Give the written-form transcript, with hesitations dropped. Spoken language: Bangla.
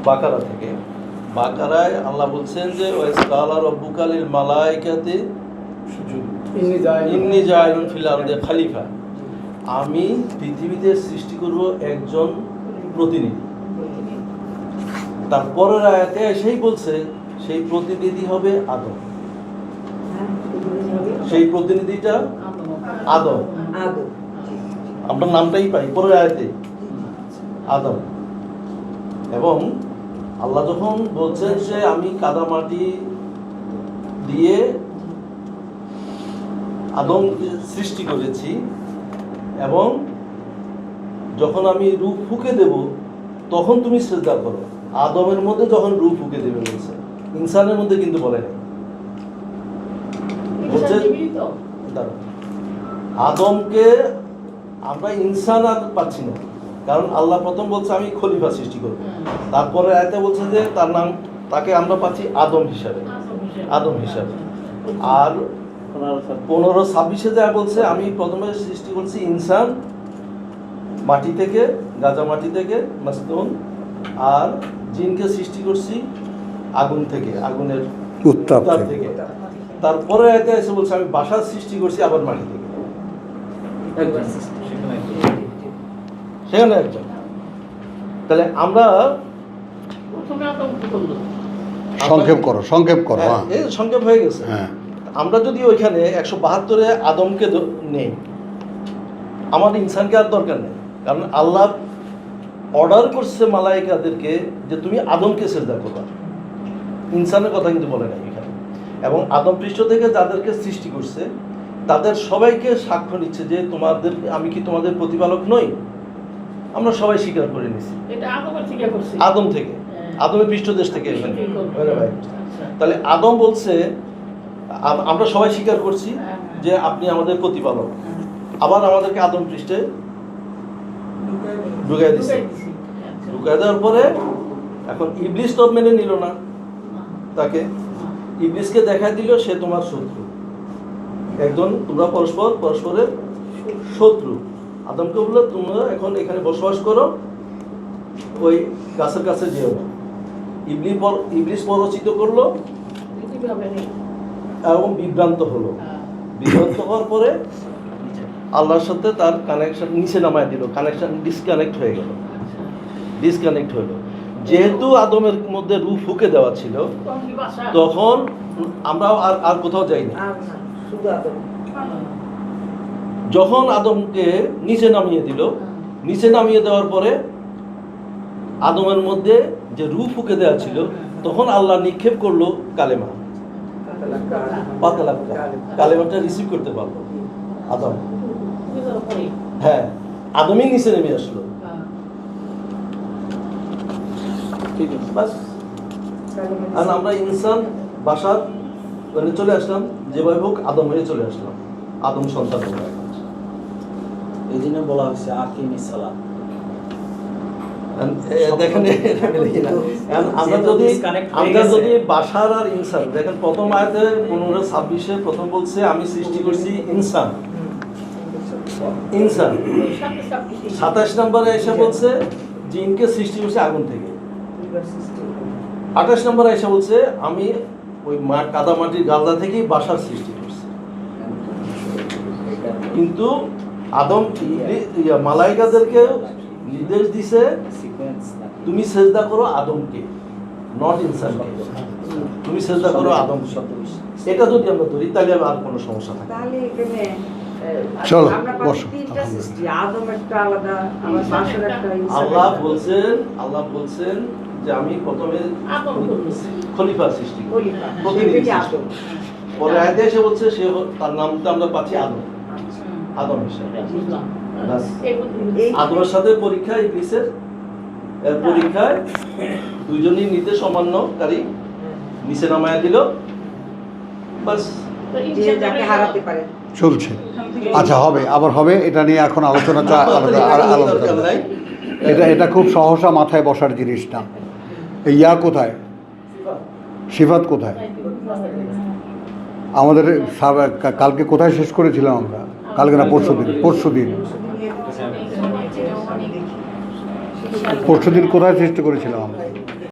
বাকারা থেকে। বাকারায় আল্লাহ বলছেন যে ওয়াইসকালা রব্বুকা লিল মালাইকাতি ইন্নী জাইলুন ফিল আরদি খলিফা, আমি পৃথিবীতে সৃষ্টি করব একজন প্রতিনিধি। তারপরের আয়াতে এসেই বলছে সেই প্রতিনিধি হবে আদম। সেই প্রতিনিধিটা আদম, আপনার নামটাই পাই পরের আয়াতে আদম। এবং আল্লাহ যখন বলছেন যে আমি কাদা মাটি দিয়ে আদমকে সৃষ্টি করেছি এবং যখন আমি রূহ ফুঁকে দেব তখন তুমি সিজদা করো, আদমের মধ্যে যখন রূহ ফুঁকে দেবে বলছে, ইনসানের মধ্যে কিন্তু বলে নাই। বলছে আদমকে আমরা ইনসান আর পাচ্ছি না, কারণ আল্লাহ প্রথম বলছে আমি খলিফা সৃষ্টি করব, তারপরে আয়াতে বলছে যে তার নাম, তাকে আমরা পাচ্ছি আদম হিসাবে। আর 15-26 যা বলছে আমি প্রথমে সৃষ্টি করছি ইনসান মাটি থেকে, গাজা মাটি থেকে মাসনুন, আর জিনকে সৃষ্টি করছি আগুন থেকে, আগুনের উত্তাপ থেকে। তারপরে আয়াতে এসে বলছে আমি বাসার সৃষ্টি করছি আবার মাটি থেকে, সেখানে একজন। তাহলে আমরা সংক্ষেপ করো এই সংক্ষেপ হয়ে গেছে। আমরা যদি ওইখানে 172-এ আদমকে নেই, আমার ইনসানকে আর দরকার নেই, কারণ আল্লাহ অর্ডার করছে মালাইকাদেরকে যে তুমি আদমকে সিজদা করবা, ইনসানের কথা কিন্তু বলে নাই এখানে। এবং আদম পৃষ্ঠ থেকে যাদেরকে সৃষ্টি করছে তাদের সবাইকে সাক্ষ্য নিচ্ছে যে তোমাদের, আমি কি তোমাদের প্রতিপালক নই? আমরা সবাই স্বীকার করে নিছি আদম থেকে, আদমের পৃষ্ঠদেশ থেকে এখানে। তাহলে আদম বলছে আমরা সবাই স্বীকার করছি যে আপনি আমাদের প্রতিপালক। আবার আমাদেরকে আদম পৃষ্ঠে ঢুকাই দিচ্ছে। ঢুকাই দেওয়ার পরে এখন ইবলিস তো মেনে নিল না তাকে, ইবলিসকে দেখাই দিল সে তোমার শত্রু, একজন, তোমরা পরস্পরের শত্রু। আদমকে বললো তোমরা এখন এখানে বসবাস করো, ওই গাছের কাছে যেও না। ইবলিস পরচিত করলো এবং বিভ্রান্ত হলো। বিভ্রান্ত হওয়ার পরে আল্লাহর সাথে তার কানেকশন নিচে নামায় দিল, কানেকশন ডিসকানেক্ট হয়ে গেল, ডিসকানেক্ট হলো। যেহেতু আদমের মধ্যে রূহ ফুঁকে দেওয়া ছিল, তখন আমরা আর কোথাও যাইনি। যখন আদমকে নিচে নামিয়ে দিল, নিচে নামিয়ে দেওয়ার পরে আদমের মধ্যে যে রূহ ফুঁকে দেওয়া ছিল, তখন আল্লাহ নিক্ষেপ করলো কালেমা, কালেমাটা রিসিভ করতে পারলো আদম। হ্যাঁ, আদমই নিচে নেমে আসলো। ঠিক আছে, বাস। আর আমরা ইনসান বাসার মানে চলে আসলাম, যেভাবে হোক আদম হয়ে চলে আসলাম, আদম সন্তান। এই জন্য বলা হয়েছে আকিমিস সালাত। দেখেন আমরা যদি বাশার আর ইনসান দেখেন, প্রথম আয়াতে 15-26 প্রথম বলছে আমি সৃষ্টি করছি ইনসান। 27 নম্বরে এসে বলছে জিনকে সৃষ্টি করছে আগুন থেকে। 28 নম্বরে এসে বলছে আমি ওই কাদা মাটির গালদা থেকেই বাসার সৃষ্টি করছি। কিন্তু আদম মালাইকাদেরকে নির্দেশ দিছে তুমি সিজদা করো আদমকে, নট ইনসানকে। তুমি সিজদা করো আদম। এটা যদি আমরা ধরি তাহলে আর কোনো সমস্যা থাকে না। চলো বসো। আল্লাহ বলছেন যে আমি প্রথমে খলিফা সৃষ্টি করি, পরে আয়াতে এসে বলছে সে তার নামটা আমরা পাচ্ছি আদম, আদম হিসেবে। আদমের সাথে পরীক্ষা ইবলিসের, পরীক্ষায় দুইজনই নির্দেশ অমান্যকারী, নিচে নামায়া দিল, বাস। চলছে, আচ্ছা হবে, আবার হবে, এটা নিয়ে এখন আলোচনা এটা খুব সহসা মাথায় বসার জিনিস না। ইয়া কোথায়, সিফাত কোথায়? আমাদের কালকে কোথায় শেষ করেছিলাম আমরা? কালকে না পরশুদিন পরশুদিন কোথায় সৃষ্টি করেছিলাম আমরা?